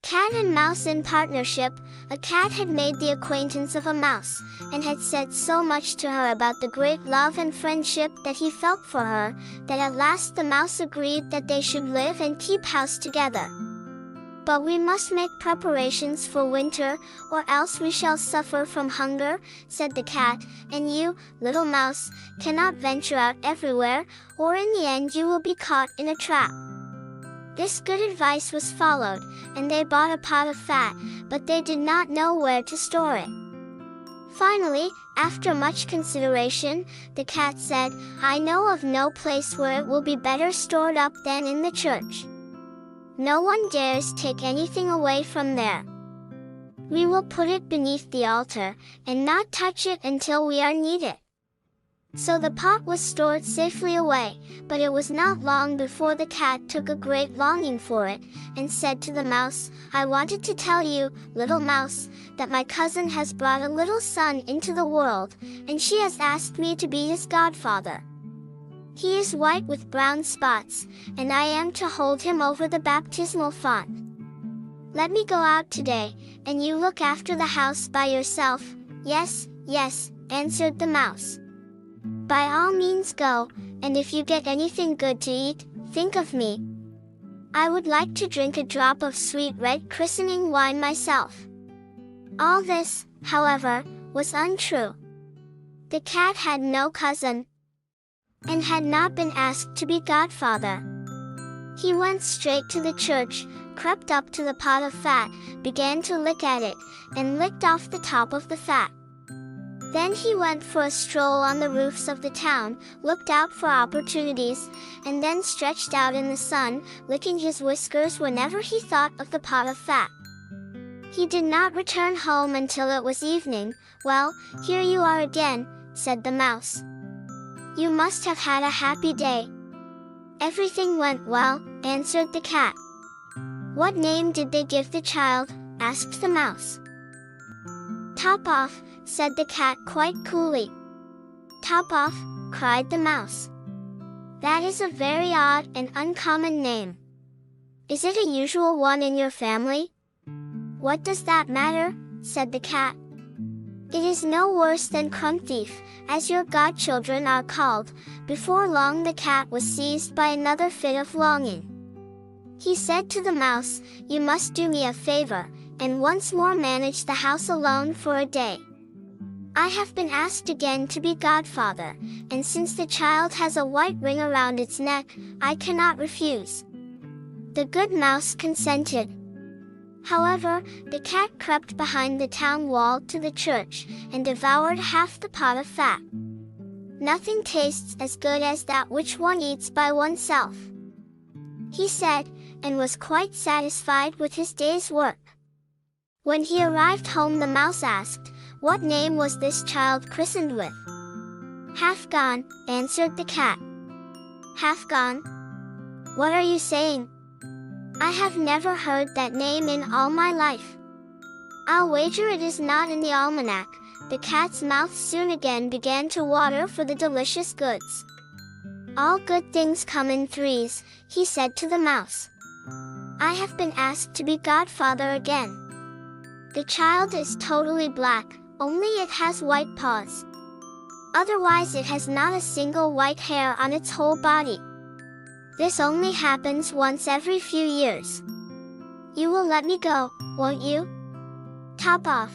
Cat and Mouse in Partnership. A cat had made the acquaintance of a mouse, and had said so much to her about the great love and friendship that he felt for her, that at last the mouse agreed that they should live and keep house together. "But we must make preparations for winter, or else we shall suffer from hunger," said the cat, "and you, little mouse, cannot venture out everywhere, or in the end you will be caught in a trap." This good advice was followed, and they bought a pot of fat, but they did not know where to store it. Finally, after much consideration, the cat said, "I know of no place where it will be better stored up than in the church. No one dares take anything away from there. We will put it beneath the altar, and not touch it until we are needed." So the pot was stored safely away, but it was not long before the cat took a great longing for it, and said to the mouse, "I wanted to tell you, little mouse, that my cousin has brought a little son into the world, and she has asked me to be his godfather. He is white with brown spots, and I am to hold him over the baptismal font. Let me go out today, and you look after the house by yourself." "Yes, yes," answered the mouse. "By all means go, and if you get anything good to eat, think of me. I would like to drink a drop of sweet red christening wine myself." All this, however, was untrue. The cat had no cousin, and had not been asked to be godfather. He went straight to the church, crept up to the pot of fat, began to lick at it, and licked off the top of the fat. Then he went for a stroll on the roofs of the town, looked out for opportunities, and then stretched out in the sun, licking his whiskers whenever he thought of the pot of fat. He did not return home until it was evening. "Well, here you are again," said the mouse. "You must have had a happy day." "Everything went well," answered the cat. "What name did they give the child?" asked the mouse. "Top off," said the cat quite coolly. "Top off," cried the mouse. "That is a very odd and uncommon name. Is it a usual one in your family?" "What does that matter?" said the cat. "It is no worse than Crumb Thief, as your godchildren are called." Before long the cat was seized by another fit of longing. He said to the mouse, "You must do me a favor, and once more manage the house alone for a day. I have been asked again to be godfather, and since the child has a white ring around its neck, I cannot refuse." The good mouse consented. However, the cat crept behind the town wall to the church, and devoured half the pot of fat. "Nothing tastes as good as that which one eats by oneself," he said, and was quite satisfied with his day's work. When he arrived home, the mouse asked, "What name was this child christened with?" "Half Gone," answered the cat. "Half Gone? What are you saying? I have never heard that name in all my life. I'll wager it is not in the almanac." The cat's mouth soon again began to water for the delicious goods. "All good things come in threes," he said to the mouse. "I have been asked to be godfather again. The child is totally black, only it has white paws. Otherwise it has not a single white hair on its whole body. This only happens once every few years. You will let me go, won't you?" "Top off."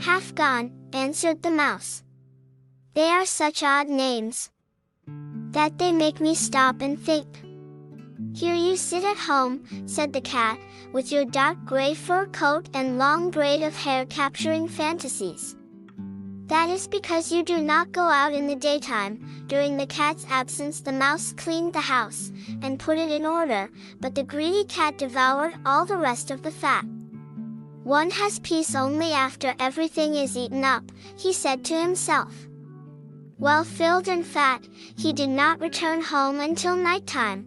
"Half Gone," answered the mouse. "They are such odd names that they make me stop and think." "Here you sit at home," said the cat, "with your dark gray fur coat and long braid of hair capturing fantasies. That is because you do not go out in the daytime." During the cat's absence the mouse cleaned the house, and put it in order, but the greedy cat devoured all the rest of the fat. "One has peace only after everything is eaten up," he said to himself. Well filled and fat, he did not return home until nighttime.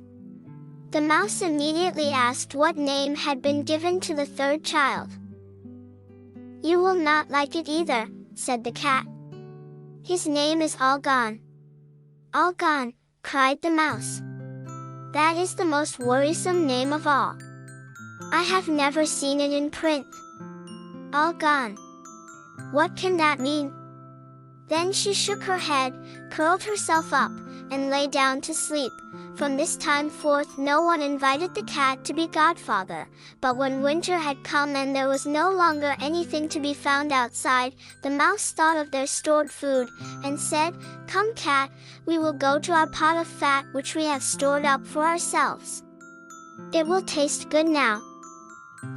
The mouse immediately asked what name had been given to the third child. "You will not like it either," said the cat. "His name is All Gone." "All Gone," cried the mouse. "That is the most worrisome name of all. I have never seen it in print. All gone. What can that mean? Then she shook her head, curled herself up, and lay down to sleep. From this time forth no one invited the cat to be godfather, but when winter had come and there was no longer anything to be found outside, the mouse thought of their stored food, and said, "Come, cat, we will go to our pot of fat which we have stored up for ourselves. It will taste good now."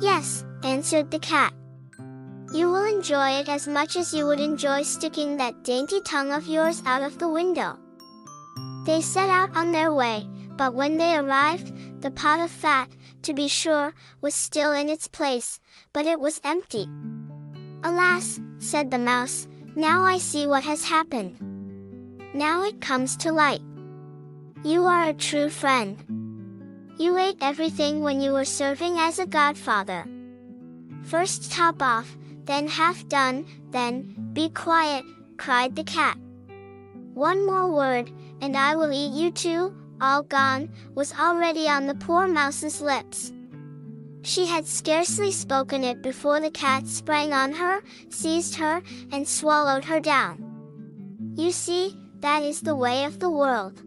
"Yes," answered the cat. "You will enjoy it as much as you would enjoy sticking that dainty tongue of yours out of the window." They set out on their way, but when they arrived, the pot of fat, to be sure, was still in its place, but it was empty. "Alas," said the mouse, "now I see what has happened. Now it comes to light. You are a true friend. You ate everything when you were serving as a godfather. First top off, then half done, then, be quiet," cried the cat. "One more word, and I will eat you too," all gone, was already on the poor mouse's lips. She had scarcely spoken it before the cat sprang on her, seized her, and swallowed her down. You see, that is the way of the world.